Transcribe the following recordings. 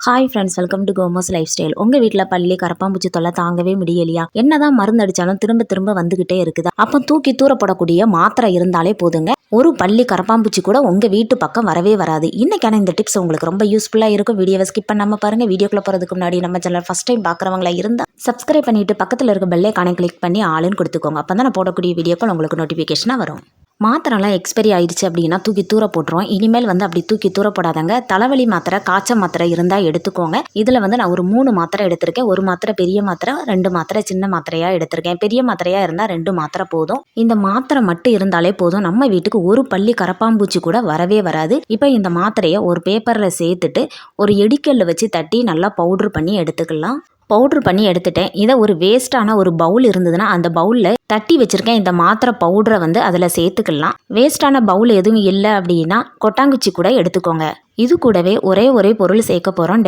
Hi friends, welcome to கோமோஸ் lifestyle. உங்கள் வீட்டில் பள்ளி கரப்பாம்பூச்சி தொல்லை தாங்கவே முடியலையா? என்னதான் மருந்து அடித்தாலும் திரும்ப திரும்ப வந்துக்கிட்டே இருக்குது. அப்போ தூக்கி தூரப்படக்கூடிய மாத்திரை இருந்தாலே போதுங்க, ஒரு பள்ளி கரப்பாம்பூச்சி கூட உங்கள் வீட்டு பக்கம் வரவே வராது. இன்றைக்கான இந்த டிப்ஸ் உங்களுக்கு ரொம்ப யூஸ்ஃபுல்லாக இருக்கும். வீடியோவை ஸ்கிப் பண்ணாமல் பாருங்கள். வீடியோக்குள்ளே போகிறதுக்கு முன்னாடி நம்ம சேனல் ஃபஸ்ட் டைம் பார்க்குறவங்களா இருந்தால் சப்ஸ்கிரைப் பண்ணிவிட்டு பக்கத்தில் இருக்க பெல் ஐகானை கிளிக் பண்ணி ஆளுன்னு கொடுத்துக்கோங்க. அப்போ தான் நான் போடக்கூடிய வீடியோக்கள் உங்களுக்கு நோட்டிஃபிகேஷனாக வரும். மாத்திரைலாம் எக்ஸ்பைரி ஆயிடுச்சு அப்படின்னா தூக்கி தூர போட்டுருவோம். இனிமேல் அப்படி தூக்கி தூர போடாதாங்க. தலைவலி மாத்திரை, காய்ச்சல் மாத்திரை இருந்தால் எடுத்துக்கோங்க. இதில் நான் ஒரு 3 மாத்திரை எடுத்திருக்கேன். ஒரு மாத்திரை பெரிய மாத்திரை, 2 மாத்திரை சின்ன மாத்திரையாக எடுத்திருக்கேன். பெரிய மாத்திரையாக இருந்தால் 2 மாத்திரை போதும். இந்த மாத்திரை மட்டும் இருந்தாலே போதும், நம்ம வீட்டுக்கு ஒரு பள்ளி கரப்பாம்பூச்சி கூட வரவே வராது. இப்போ இந்த மாத்திரையை ஒரு பேப்பரில் சேர்த்துட்டு ஒரு எடிக்கல்ல வச்சு தட்டி நல்லா பவுட்ரு பண்ணி எடுத்துக்கலாம். பவுட்ரு பண்ணி எடுத்துட்டேன். இதை ஒரு வேஸ்ட்டான ஒரு பவுல் இருந்ததுன்னா அந்த பவுலில் தட்டி வச்சுருக்கேன். இந்த மாத்திரை பவுடரை அதில் சேர்த்துக்கலாம். வேஸ்ட்டான பவுல் எதுவும் இல்லை அப்படின்னா கொட்டாங்குச்சி கூட எடுத்துக்கோங்க. இது கூடவே ஒரே பொருள் சேர்க்க போகிறோம்,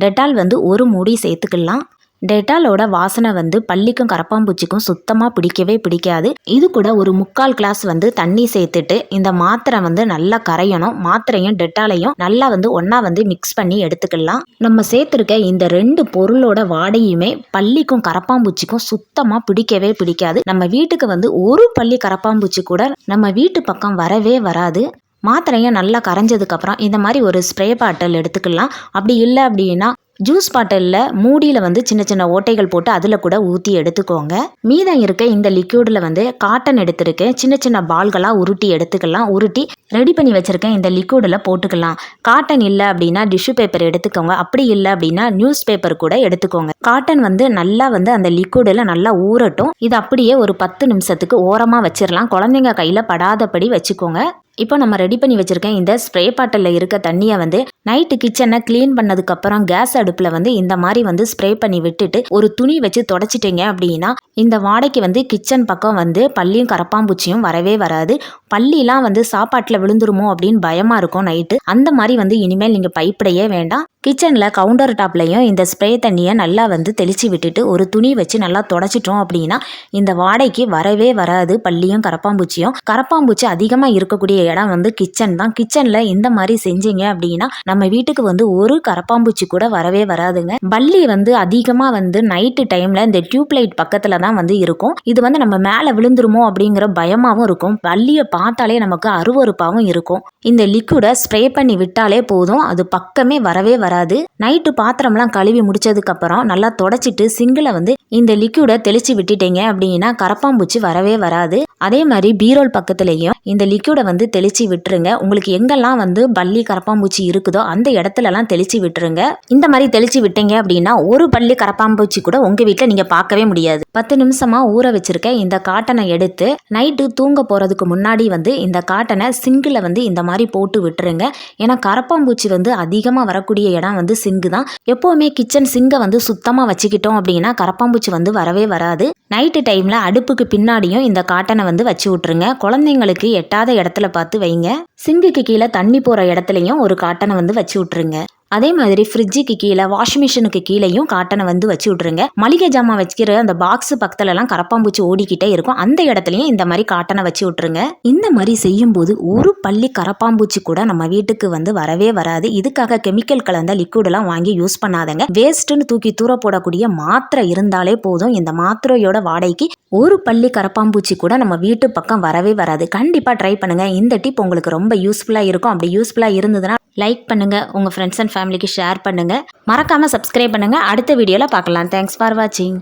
டெட்டால் ஒரு மூடி சேர்த்துக்கலாம். டெட்டாலோட வாசனை பள்ளிக்கும் கரப்பாம்பூச்சிக்கும் சுத்தமாக பிடிக்கவே பிடிக்காது. இது கூட ஒரு 3/4 கிளாஸ் தண்ணி சேர்த்துட்டு இந்த மாத்திரை நல்லா கரையணும். மாத்திரையும் டெட்டாலையும் நல்லா ஒன்றா மிக்ஸ் பண்ணி எடுத்துக்கலாம். நம்ம சேர்த்துருக்க இந்த 2 பொருளோட வாடையுமே பள்ளிக்கும் கரப்பாம்பூச்சிக்கும் சுத்தமாக பிடிக்கவே பிடிக்காது. நம்ம வீட்டுக்கு ஒரு பள்ளி கரப்பாம்பூச்சி கூட நம்ம வீட்டு பக்கம் வரவே வராது. மாத்திரையும் நல்லா கரைஞ்சதுக்கப்புறம் இந்த மாதிரி ஒரு ஸ்ப்ரே பாட்டில் எடுத்துக்கலாம். அப்படி இல்லை அப்படின்னா ஜூஸ் பாட்டிலில் மூடியில் சின்ன சின்ன ஓட்டைகள் போட்டு அதில் கூட ஊற்றி எடுத்துக்கோங்க. மீதம் இருக்க இந்த லிக்யூடில் காட்டன் எடுத்துருக்கேன். சின்ன சின்ன பால்களாக உருட்டி எடுத்துக்கலாம். உருட்டி ரெடி பண்ணி வச்சுருக்கேன் இந்த லிக்யூடில் போட்டுக்கலாம். காட்டன் இல்லை அப்படின்னா டிஷ்யூ பேப்பர் எடுத்துக்கோங்க. அப்படி இல்லை அப்படின்னா நியூஸ் பேப்பர் கூட எடுத்துக்கோங்க. காட்டன் நல்லா அந்த லிக்யூடில் நல்லா ஊறட்டும். இது அப்படியே ஒரு 10 நிமிஷத்துக்கு ஓரமாக வச்சிடலாம். குழந்தைங்க கையில் படாதபடி வச்சுக்கோங்க. இப்போ நம்ம ரெடி பண்ணி வச்சுருக்கேன் இந்த ஸ்ப்ரே பாட்டிலில் இருக்க தண்ணியை நைட்டு கிச்சனை க்ளீன் பண்ணதுக்கப்புறம் கேஸ் அடுப்பில் இந்த மாதிரி ஸ்ப்ரே பண்ணி விட்டுட்டு ஒரு துணி வச்சு தொடச்சிட்டிங்க அப்படின்னா இந்த வாடைக்கு கிச்சன் பக்கம் பல்லியும் கரப்பாம்பூச்சியும் வரவே வராது. பல்லிலாம் சாப்பாட்டில் விழுந்துருமோ அப்படின்னு பயமாக இருக்கும் நைட்டு. அந்த மாதிரி இனிமேல் நீங்கள் பயப்படையே வேண்டாம். கிச்சனில் கவுண்டர் டாப்லையும் இந்த ஸ்ப்ரே தண்ணியை நல்லா தெளித்து விட்டுட்டு ஒரு துணி வச்சு நல்லா தொடச்சிட்டோம் அப்படின்னா இந்த வாடைக்கு வரவே வராது பல்லியும் கரப்பாம்பூச்சியும். கரப்பாம்பூச்சி அதிகமாக இருக்கக்கூடிய இடம் கிச்சன் தான். கிச்சனில் இந்த மாதிரி செஞ்சீங்க அப்படின்னா நம்ம வீட்டுக்கு ஒரு கரப்பாம்பூச்சி கூட வரவே வராதுங்க. பல்லி அதிகமாக நைட்டு டைமில் இந்த டியூப் லைட் பக்கத்தில் தான் இருக்கும். இது நம்ம மேலே விழுந்துருமோ அப்படிங்கிற பயமாகவும் இருக்கும். பல்லியை பார்த்தாலே நமக்கு அருவருப்பாகவும் இருக்கும். இந்த லிக்விடை ஸ்ப்ரே பண்ணி விட்டாலே போதும், அது பக்கமே வரவே வராது. நைட்டு பாத்திரம்லாம் கழுவி முடிச்சதுக்கப்புறம் நல்லா தொடச்சிட்டு சிங்கில் இந்த லிக்விடை தெளித்து விட்டுட்டீங்க அப்படின்னா கரப்பாம்பூச்சி வரவே வராது. அதே மாதிரி பீரோல் பக்கத்துலேயும் இந்த லிக்விடை தெளித்து விட்டுருங்க. உங்களுக்கு எங்கெல்லாம் பல்லி கரப்பாம்பூச்சி இருக்குதோ அந்த இடத்துலலாம் தெளித்து விட்டுருங்க. இந்த மாதிரி தெளித்து விட்டீங்க அப்படின்னா ஒரு பல்லி கரப்பாம்பூச்சி கூட உங்கள் வீட்டில் நீங்கள் பார்க்கவே முடியாது. 10 நிமிஷமாக ஊற வச்சிருக்க இந்த காட்டனை எடுத்து நைட்டு தூங்க போகிறதுக்கு முன்னாடி இந்த காட்டனை சிங்கில் இந்த மாதிரி போட்டு விட்டுருங்க. ஏன்னா கரப்பாம்பூச்சி அதிகமாக வரக்கூடிய இடம் சிங்கு தான். எப்போவுமே கிச்சன் சிங்கை சுத்தமாக வச்சுக்கிட்டோம் அப்படின்னா கரப்பாம்பூச்சி வரவே வராது. நைட்டு டைமில் அடுப்புக்கு பின்னாடியும் இந்த காட்டனை வச்சு விட்டுருங்க. குழந்தைங்களுக்கு எட்டாத இடத்துல பார்த்து வைங்க. சிங்குக்கு கீழே தண்ணி போகிற இடத்துலையும் ஒரு காட்டனை வச்சு விட்டுருங்க. அதே மாதிரி ஃப்ரிட்ஜுக்கு கீழே, வாஷிங் மிஷினுக்கு கீழேயும் காட்டனை வச்சு விட்ருங்க. மளிகை ஜாமான் வச்சுக்கிற அந்த பாக்ஸ் பக்கத்துலலாம் கரப்பாம்பூச்சி ஓடிக்கிட்டே இருக்கும். அந்த இடத்துலையும் இந்த மாதிரி காட்டனை வச்சு விட்ருங்க. இந்த மாதிரி செய்யும்போது ஒரு பள்ளி கரப்பாம்பூச்சி கூட நம்ம வீட்டுக்கு வரவே வராது. இதுக்காக கெமிக்கல் கலந்த லிக்விடெல்லாம் வாங்கி யூஸ் பண்ணாதங்க. வேஸ்ட்டுன்னு தூக்கி தூர போடக்கூடிய மாத்திரை இருந்தாலே போதும். இந்த மாத்திரையோட வாடகைக்கு ஒரு பள்ளி கரப்பாம்பூச்சி கூட நம்ம வீட்டு பக்கம் வரவே வராது. கண்டிப்பாக ட்ரை பண்ணுங்க. இந்த டிப் உங்களுக்கு ரொம்ப யூஸ்ஃபுல்லாக இருக்கும். அப்படி யூஸ்ஃபுல்லாக இருந்ததுன்னா லைக் பண்ணுங்கள், உங்கள் ஃப்ரெண்ட்ஸ் அண்ட் ஃபேமிலிக்கு ஷேர் பண்ணுங்கள். மறக்காமல் சப்ஸ்கிரைப் பண்ணுங்கள். அடுத்த வீடியோவில் பார்க்கலாம். தேங்க்ஸ் ஃபார் வாட்சிங்.